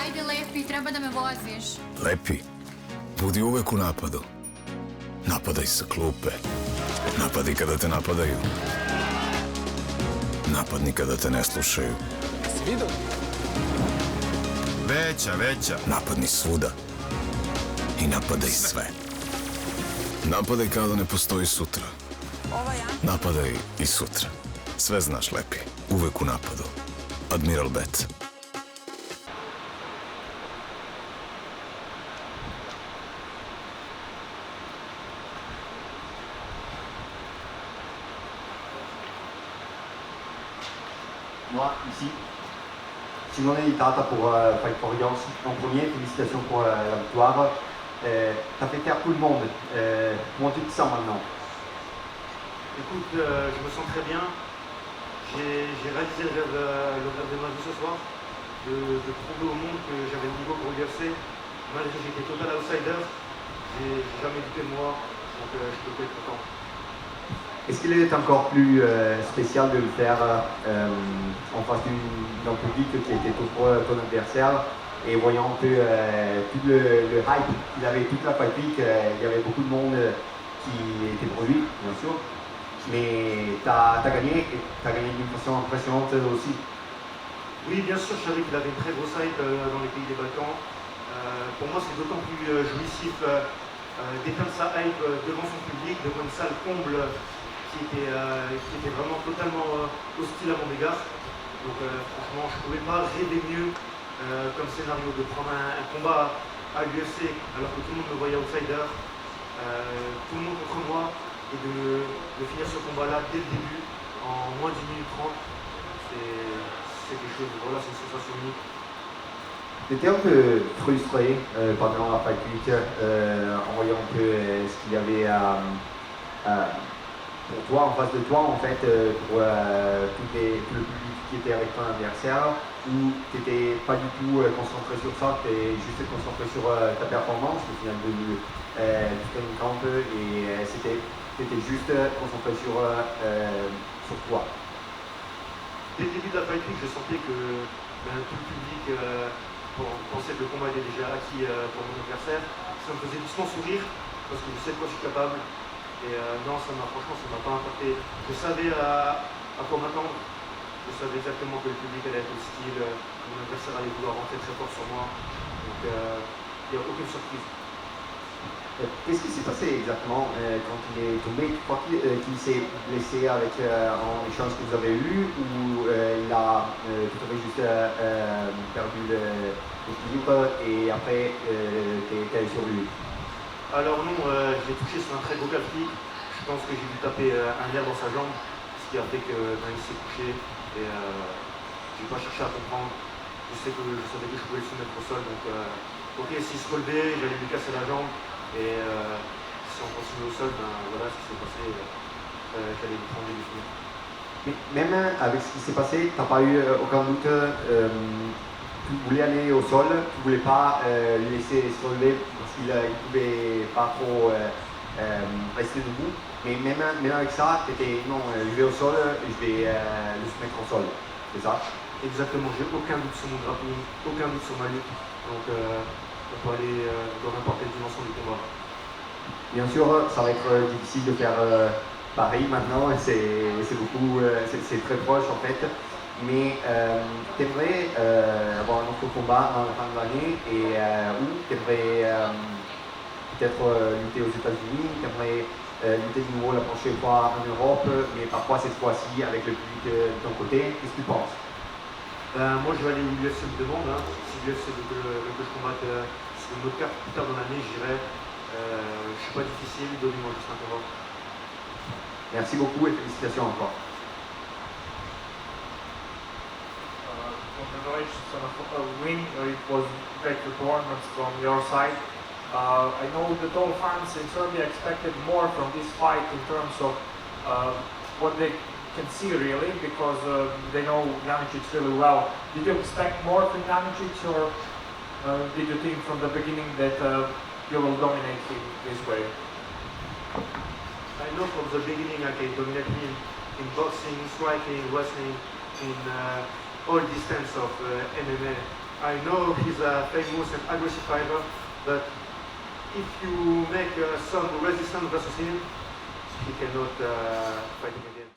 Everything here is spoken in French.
Ajde, Lepi, treba da me voziš. Lepi, budi uvek u napadu. Napadaj sa klupe. Napadi kada te napadaju. Napadni kada te ne slušaju. Vidio? Veća. Napadni svuda. I napadaj sve. Napadaj kao da ne postoji sutra. Napadaj i sutra. Sve znaš, Lepi. Uvek u napadu. Admiral Bet. Moi, ici, Simone Itata pour Fight for Yours. En premier, félicitations pour la victoire. T'as fait taire tout le monde. Comment tu te sens maintenant? Écoute, je me sens très bien. J'ai réalisé le rêve de ma vie ce soir, de prouver au monde que j'avais le niveau pour l'UFC. Malgré que j'étais total outsider, j'ai jamais douté de moi, donc je peux être content. Est-ce qu'il est encore plus spécial de le faire en face d'un public qui était tout pour ton adversaire et voyant un peu tout le hype qu'il avait, toute la Fight Week, il y avait beaucoup de monde qui était pour lui, bien sûr. Mais t'as gagné et t'as gagné d'une façon impressionnante aussi. Oui, bien sûr, je savais qu'il avait une très grosse hype dans les pays des Balkans. Pour moi, c'est d'autant plus jouissif d'éteindre sa hype devant son public, devant une salle comble qui était vraiment totalement hostile à mon égard. Donc franchement, je ne pouvais pas rêver mieux comme scénario de prendre un combat à l'UFC alors que tout le monde me voyait outsider, tout le monde contre moi, et de finir ce combat-là dès le début, en moins d'1 minute 30. C'est quelque chose, voilà, c'est une sensation unique. J'étais un peu frustré pendant la Fight Week en voyant un peu ce qu'il y avait pour toi, en face de toi, en fait, pour tout le public qui était avec ton adversaire, où tu n'étais pas du tout concentré sur ça, tu étais juste concentré sur ta performance, au final du training camp, et tu étais juste concentré sur toi. Dès le début de la Fight Week, je sentais que tout le public pensait que le combat était déjà acquis pour mon adversaire. Ça me faisait doucement sourire, parce que je sais de quoi je suis capable. Et non, franchement, ça m'a pas impacté. Je savais à quoi m'attendre. Je savais exactement que le public allait être hostile, que mon adversaire allait vouloir rentrer très fort sur moi. Donc il n'y a aucune surprise. Qu'est-ce qui s'est passé exactement quand il est tombé? Tu crois qu'il s'est blessé avec en échange que vous avez eu, ou il a tout à fait juste perdu l'équilibre et après t'es allé sur lui? Alors non, je l'ai touché sur un très gros calf kick. Je pense que j'ai dû taper un nerf dans sa jambe, ce qui a fait que il s'est couché, et je n'ai pas cherché à comprendre. Je savais que je pouvais le soumettre au sol, donc ok, s'il se relevait, j'allais lui casser la jambe, et si on continuait au sol, ben voilà ce qui s'est passé, j'allais lui prendre des finir. Mais même avec ce qui s'est passé, tu n'as pas eu aucun doute, tu voulais aller au sol, tu ne voulais pas le laisser se relever parce qu'il ne pouvait pas trop rester debout, mais même avec ça, tu étais non, je vais au sol, je vais le soumettre au sol, c'est ça? Exactement, j'ai aucun doute sur mon grappling, aucun doute sur ma lutte, donc on peut aller dans n'importe quelle dimension du combat. Bien sûr, ça va être difficile de faire pareil maintenant, c'est beaucoup, c'est très proche en fait, mais tu aimerais avoir un autre combat à la fin de l'année, et où tu aimerais peut-être lutter aux États-Unis, tu aimerais lutter de nouveau la prochaine fois en Europe, mais parfois cette fois-ci avec le public de ton côté. Qu'est-ce que tu penses? Moi je vais aller où l'UFC me demande, hein. Si l'UFC veut que je combatte sur une autre carte plus tard dans l'année, j'irai. Je suis pas difficile, donnez-moi juste un combat. Merci beaucoup et félicitations encore. Congratulations on a win. It was a great performance from your side. I know that all fans in Serbia expected more from this fight in terms of what they can see really, because they know Janicic really well. Did you expect more from Janicic, or did you think from the beginning that you will dominate him this way? I know from the beginning I can dominate him in boxing, striking, wrestling, in all distance of MMA. I know he's a famous and aggressive fighter, but if you make some resistance versus him, he cannot fight again.